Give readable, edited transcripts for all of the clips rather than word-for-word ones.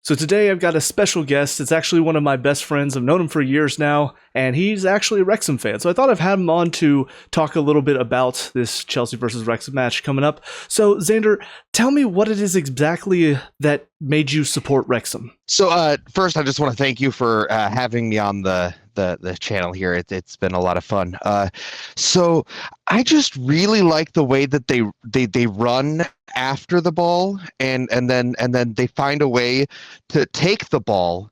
So today I've got a special guest. It's actually one of my best friends. I've known him for years now, and he's actually a Wrexham fan. So I thought I'd have him on to talk a little bit about this Chelsea versus Wrexham match coming up. So Xander, tell me what it is exactly that made you support Wrexham. So first, I just want to thank you for having me on the channel here. It's been a lot of fun. So I just really like the way that they run after the ball, and then they find a way to take the ball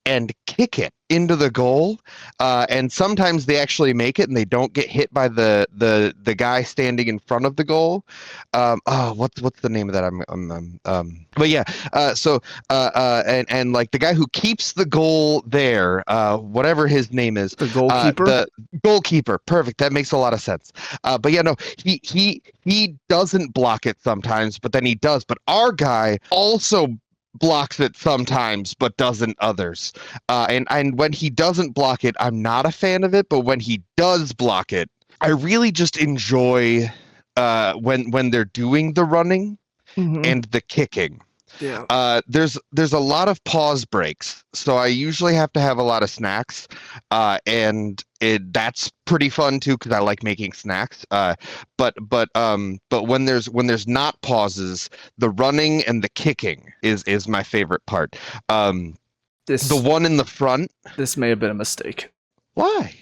and kick it into the goal, and sometimes they actually make it and they don't get hit by the guy standing in front of the goal. What's the name of that? But yeah, and like the guy who keeps the goal there, whatever his name is, The goalkeeper. the goalkeeper. Perfect. That makes a lot of sense. But yeah, no, he doesn't block it sometimes, but then he does. But our guy also blocks it sometimes but doesn't others, and when he doesn't block it, I'm not a fan of it, but when he does block it, I really just enjoy when they're doing the running and the kicking. There's a lot of pause breaks, so I usually have to have a lot of snacks, and that's pretty fun too because I like making snacks. But when there's not pauses, the running and the kicking is my favorite part. The one in the front. This may have been a mistake. Why?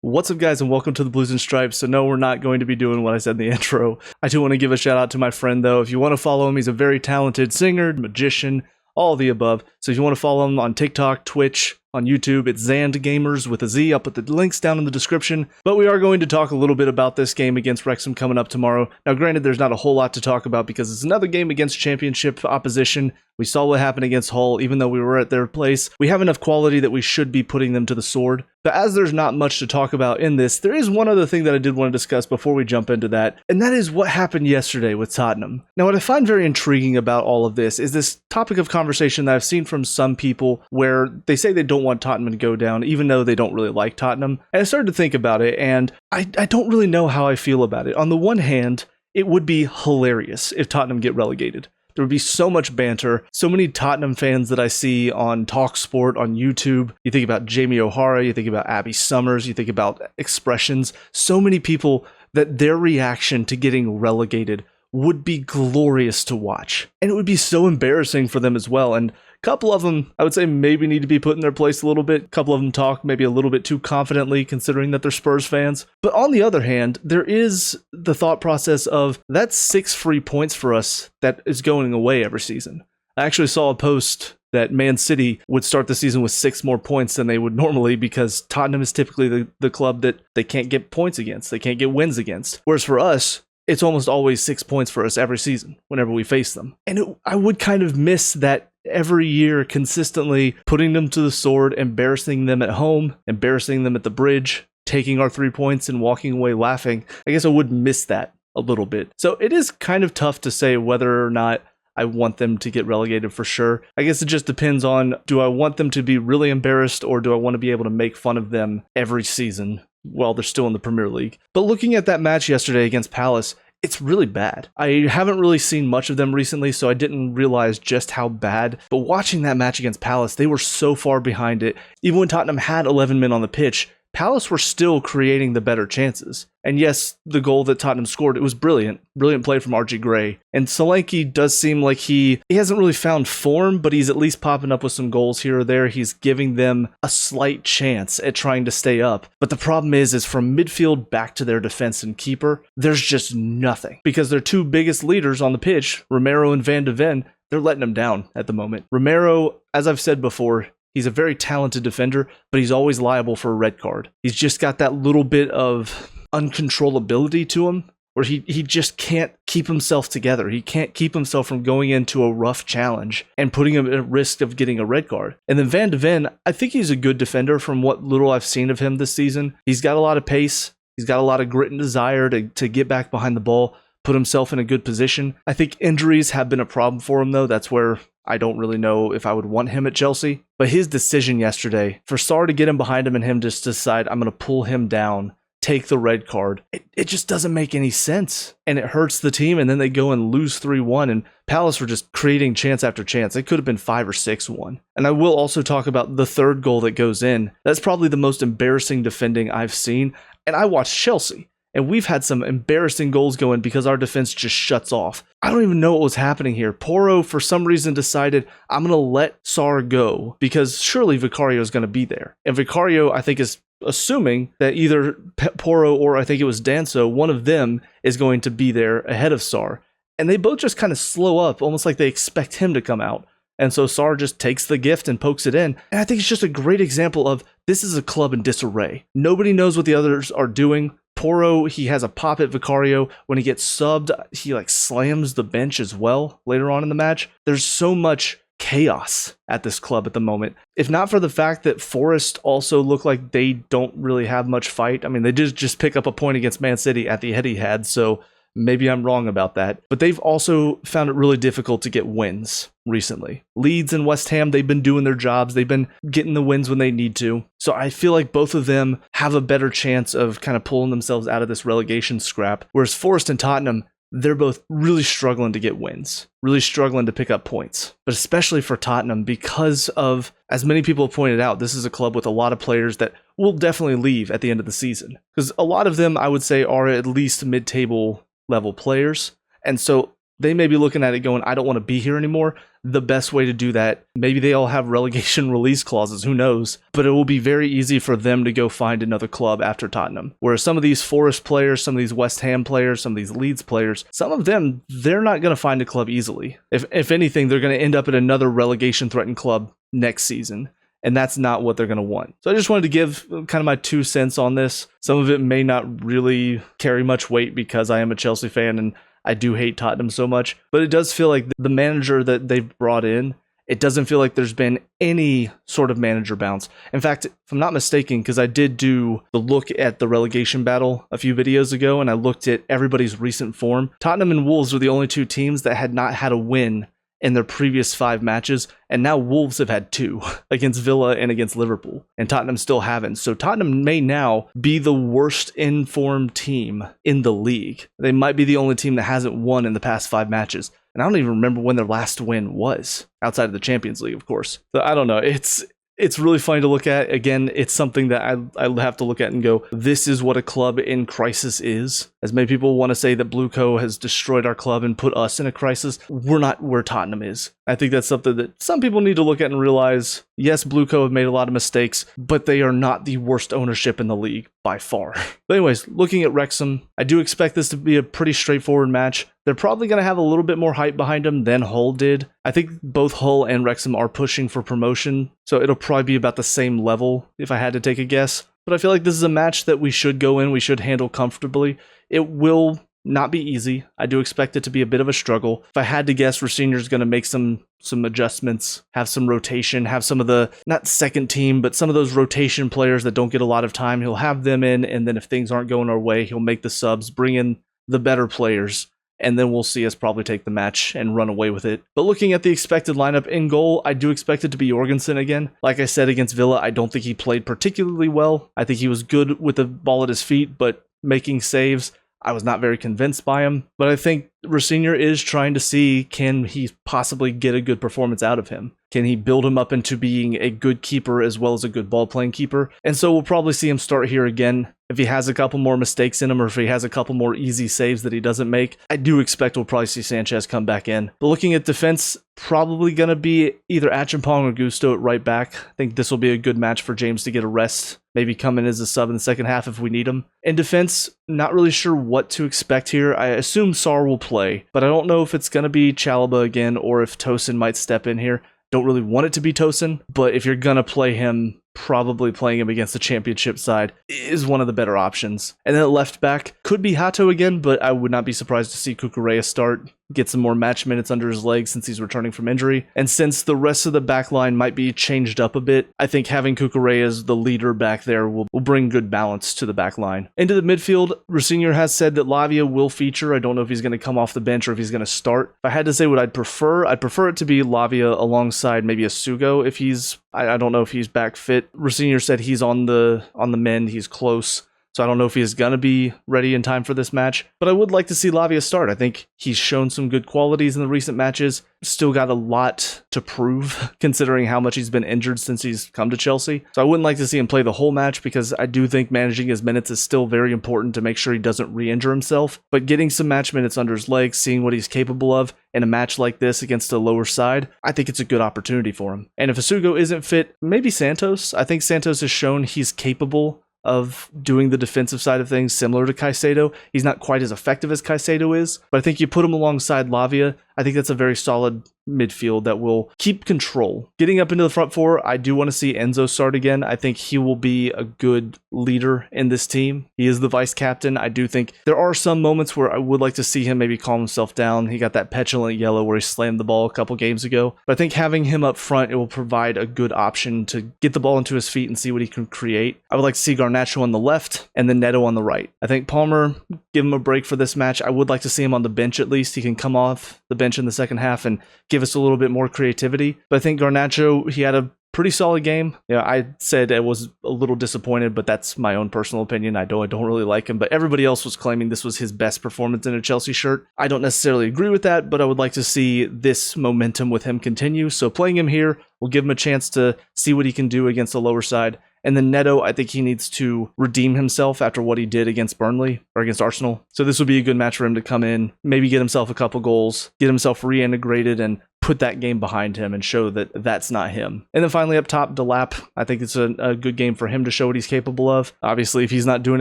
What's up, guys, and welcome to the Blues and Stripes. So no, we're not going to be doing what I said in the intro. I do want to give a shout out to my friend, though. If you want to follow him, he's a very talented singer, magician, all of the above. So if you want to follow him on TikTok, Twitch, on YouTube, it's ZandGamerz with a Z. I'll put the links down in the description. But we are going to talk a little bit about this game against Wrexham coming up tomorrow. Now, granted, there's not a whole lot to talk about because it's another game against championship opposition. We saw what happened against Hull, even though we were at their place. We have enough quality that we should be putting them to the sword. But as there's not much to talk about in this, there is one other thing that I did want to discuss before we jump into that, and that is what happened yesterday with Tottenham. Now, what I find very intriguing about all of this is this topic of conversation that I've seen from some people where they say they don't want Tottenham to go down, even though they don't really like Tottenham. And I started to think about it, and I don't really know how I feel about it. On the one hand, it would be hilarious if Tottenham get relegated. There would be so much banter, so many Tottenham fans that I see on TalkSport, on YouTube. You think about Jamie O'Hara, you think about Abby Summers, you think about Expressions. So many people that their reaction to getting relegated would be glorious to watch. And it would be so embarrassing for them as well. And a couple of them, I would say, maybe need to be put in their place a little bit. A couple of them talk maybe a little bit too confidently, considering that they're Spurs fans. But on the other hand, there is the thought process of that's 6 free points for us that is going away every season. I actually saw a post that Man City would start the season with 6 more points than they would normally because Tottenham is typically the club that they can't get points against. They can't get wins against. Whereas for us, it's almost always 6 points for us every season whenever we face them. And I would kind of miss that every year consistently putting them to the sword, embarrassing them at home, embarrassing them at the bridge, taking our 3 points and walking away laughing. I guess I would miss that a little bit. So it is kind of tough to say whether or not I want them to get relegated for sure. I guess it just depends on, do I want them to be really embarrassed or do I want to be able to make fun of them every season while they're still in the Premier League? But looking at that match yesterday against Palace, it's really bad. I haven't really seen much of them recently, so I didn't realize just how bad. But watching that match against Palace, they were so far behind it. Even when Tottenham had 11 men on the pitch, Palace were still creating the better chances. And yes, the goal that Tottenham scored, it was brilliant. Brilliant play from RG Gray. And Solanke does seem like he hasn't really found form, but he's at least popping up with some goals here or there. He's giving them a slight chance at trying to stay up. But the problem is from midfield back to their defense and keeper, there's just nothing. Because their 2 biggest leaders on the pitch, Romero and Van de Ven, they're letting them down at the moment. Romero, as I've said before, he's a very talented defender, but he's always liable for a red card. He's just got that little bit of uncontrollability to him where he just can't keep himself together. He can't keep himself from going into a rough challenge and putting him at risk of getting a red card. And then Van de Ven, I think he's a good defender from what little I've seen of him this season. He's got a lot of pace. He's got a lot of grit and desire to get back behind the ball, put himself in a good position. I think injuries have been a problem for him, though. That's where I don't really know if I would want him at Chelsea. But his decision yesterday, for Sarr to get him behind him and him just decide, I'm going to pull him down take the red card. It just doesn't make any sense. And it hurts the team, and then they go and lose 3-1, and Palace were just creating chance after chance. It could have been 5 or 6-1. And I will also talk about the third goal that goes in. That's probably the most embarrassing defending I've seen. And I watched Chelsea, and we've had some embarrassing goals go in because our defense just shuts off. I don't even know what was happening here. Porro, for some reason, decided, I'm going to let Sarr go because surely Vicario is going to be there. And Vicario, I think, is assuming that either Porro or I think it was Danso, one of them is going to be there ahead of Sarr. And they both just kind of slow up, almost like they expect him to come out. And so Sarr just takes the gift and pokes it in. And I think it's just a great example of this is a club in disarray. Nobody knows what the others are doing. Porro, he has a pop at Vicario. When he gets subbed, he like slams the bench as well later on in the match. There's so much chaos at this club at the moment. If not for the fact that Forest also look like they don't really have much fight. I mean, they did just pick up a point against Man City at the Etihad, so maybe I'm wrong about that. But they've also found it really difficult to get wins recently. Leeds and West Ham, they've been doing their jobs. They've been getting the wins when they need to. So I feel like both of them have a better chance of kind of pulling themselves out of this relegation scrap. Whereas Forest and Tottenham, they're both really struggling to get wins, really struggling to pick up points. But especially for Tottenham, because of, as many people have pointed out, this is a club with a lot of players that will definitely leave at the end of the season. Because a lot of them, I would say, are at least mid-table level players. And so they may be looking at it going, I don't want to be here anymore. The best way to do that, maybe they all have relegation release clauses, who knows? But it will be very easy for them to go find another club after Tottenham. Whereas some of these Forest players, some of these West Ham players, some of these Leeds players, some of them, they're not going to find a club easily. If anything, they're going to end up at another relegation threatened club next season. And that's not what they're going to want. So I just wanted to give kind of my 2 cents on this. Some of it may not really carry much weight because I am a Chelsea fan and I do hate Tottenham so much. But it does feel like the manager that they've brought in, it doesn't feel like there's been any sort of manager bounce. In fact, if I'm not mistaken, because I did do the look at the relegation battle a few videos ago and I looked at everybody's recent form, Tottenham and Wolves were the only 2 teams that had not had a win in their previous 5 matches, and now Wolves have had 2 against Villa and against Liverpool, and Tottenham still haven't. So Tottenham may now be the worst informed team in the league. They might be the only team that hasn't won in the past 5 matches, and I don't even remember when their last win was, outside of the Champions League, of course. So I don't know, it's really funny to look at. Again, it's something that I have to look at and go, this is what a club in crisis is. As many people want to say that Blueco has destroyed our club and put us in a crisis, we're not where Tottenham is. I think that's something that some people need to look at and realize, yes, Blueco have made a lot of mistakes, but they are not the worst ownership in the league by far. But anyways, looking at Wrexham, I do expect this to be a pretty straightforward match. They're probably going to have a little bit more hype behind them than Hull did. I think both Hull and Wrexham are pushing for promotion, so it'll probably be about the same level if I had to take a guess. But I feel like this is a match that we should go in, we should handle comfortably. It will not be easy. I do expect it to be a bit of a struggle. If I had to guess, Rosinier's going to make some adjustments, have some rotation, have some of the, not second team, but some of those rotation players that don't get a lot of time. He'll have them in, and then if things aren't going our way, he'll make the subs, bring in the better players, and then we'll see us probably take the match and run away with it. But looking at the expected lineup in goal, I do expect it to be Jorgensen again. Like I said, against Villa, I don't think he played particularly well. I think he was good with the ball at his feet, but making saves, I was not very convinced by him. But I think Rosenior is trying to see, can he possibly get a good performance out of him? Can he build him up into being a good keeper as well as a good ball-playing keeper? And so we'll probably see him start here again. If he has a couple more mistakes in him, or if he has a couple more easy saves that he doesn't make, I do expect we'll probably see Sanchez come back in. But looking at defense, probably going to be either Acheampong or Gusto at right back. I think this will be a good match for James to get a rest. Maybe come in as a sub in the second half if we need him. In defense, not really sure what to expect here. I assume Sarr will play, but I don't know if it's going to be Chalobah again or if Tosin might step in here. Don't really want it to be Tosin, but if you're going to play him, probably playing him against the championship side is one of the better options. And then at left back, could be Hato again, but I would not be surprised to see Cucurella start, get some more match minutes under his legs since he's returning from injury. And since the rest of the back line might be changed up a bit, I think having Cucurella as the leader back there will bring good balance to the back line. Into the midfield, Rosenior has said that Lavia will feature. I don't know if he's going to come off the bench or if he's going to start. If I had to say what I'd prefer it to be Lavia alongside maybe a Sugo if he's, I don't know if he's back fit. Rosenior said he's on the mend, he's close. so I don't know if he is going to be ready in time for this match. But I would like to see Lavia start. I think he's shown some good qualities in the recent matches. Still got a lot to prove, considering how much he's been injured since he's come to Chelsea. So I wouldn't like to see him play the whole match, because I do think managing his minutes is still very important to make sure he doesn't re-injure himself. But getting some match minutes under his legs, seeing what he's capable of in a match like this against a lower side, I think it's a good opportunity for him. And if Asugo isn't fit, maybe Santos. I think Santos has shown he's capable of doing the defensive side of things similar to Caicedo. He's not quite as effective as Caicedo is, but I think you put him alongside Lavia, I think that's a very solid midfield that will keep control. Getting up into the front four, I do want to see Enzo start again. I think he will be a good leader in this team. He is the vice captain. I do think there are some moments where I would like to see him maybe calm himself down. He got that petulant yellow where he slammed the ball a couple games ago. But I think having him up front, it will provide a good option to get the ball into his feet and see what he can create. I would like to see Garnacho on the left and then Neto on the right. I think Palmer, give him a break for this match. I would like to see him on the bench at least. He can come off the bench in the second half and give us a little bit more creativity. But I think Garnacho, he had a pretty solid game. I said I was a little disappointed, but that's my own personal opinion. I don't really like him, but everybody else was claiming this was his best performance in a Chelsea shirt. I don't necessarily agree with that, but I would like to see this momentum with him continue. So playing him here will give him a chance to see what he can do against the lower side. And then Neto, I think he needs to redeem himself after what he did against Burnley or against Arsenal. So this would be a good match for him to come in, maybe get himself a couple goals, get himself reintegrated, and put that game behind him and show that that's not him. And then finally up top, Delap, I think it's a good game for him to show what he's capable of. Obviously, if he's not doing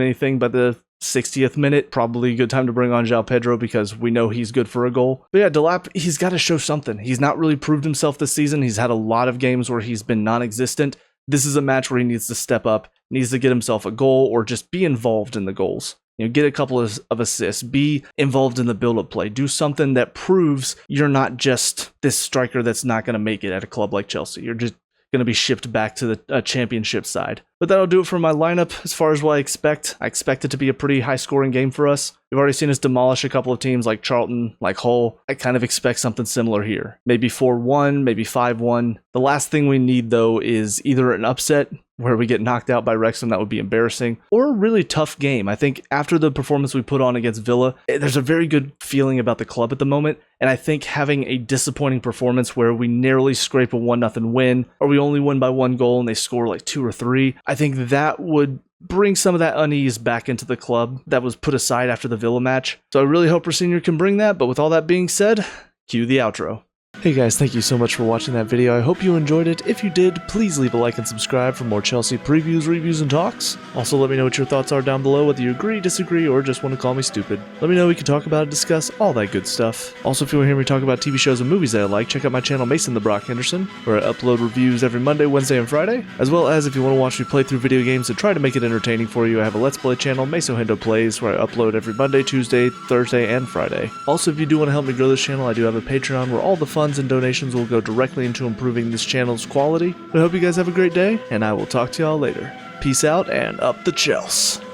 anything but the 60th minute, probably a good time to bring on João Pedro, because we know he's good for a goal. But yeah, Delap, he's got to show something. He's not really proved himself this season. He's had a lot of games where he's been non-existent. This is a match where he needs to step up, needs to get himself a goal or just be involved in the goals. Get a couple of assists, be involved in the build-up play, do something that proves you're not just this striker that's not going to make it at a club like Chelsea. You're just going to be shipped back to the championship side. But that'll do it for my lineup as far as what I expect. I expect it to be a pretty high-scoring game for us. We've already seen us demolish a couple of teams like Charlton, like Hull. I kind of expect something similar here. Maybe 4-1, maybe 5-1. The last thing we need, though, is either an upset where we get knocked out by Wrexham, that would be embarrassing, or a really tough game. I think after the performance we put on against Villa, there's a very good feeling about the club at the moment, and I think having a disappointing performance where we narrowly scrape a 1-0 win, or we only win by 1 goal and they score like 2 or 3, I think that would bring some of that unease back into the club that was put aside after the Villa match. So I really hope Rosenior can bring that, but with all that being said, cue the outro. Hey guys, thank you so much for watching that video. I hope you enjoyed it. If you did, please leave a like and subscribe for more Chelsea previews, reviews, and talks. Also, let me know what your thoughts are down below, whether you agree, disagree, or just want to call me stupid. Let me know, we can talk about it, discuss all that good stuff. Also, if you want to hear me talk about TV shows and movies that I like, check out my channel Mason the Brock Henderson, where I upload reviews every Monday, Wednesday, and Friday. As well as if you want to watch me play through video games and try to make it entertaining for you, I have a Let's Play channel, Meso Hendo Plays, where I upload every Monday, Tuesday, Thursday, and Friday. Also, if you do want to help me grow this channel, I do have a Patreon where all the funds and donations will go directly into improving this channel's quality. I hope you guys have a great day, and I will talk to y'all later. Peace out, and up the Chels.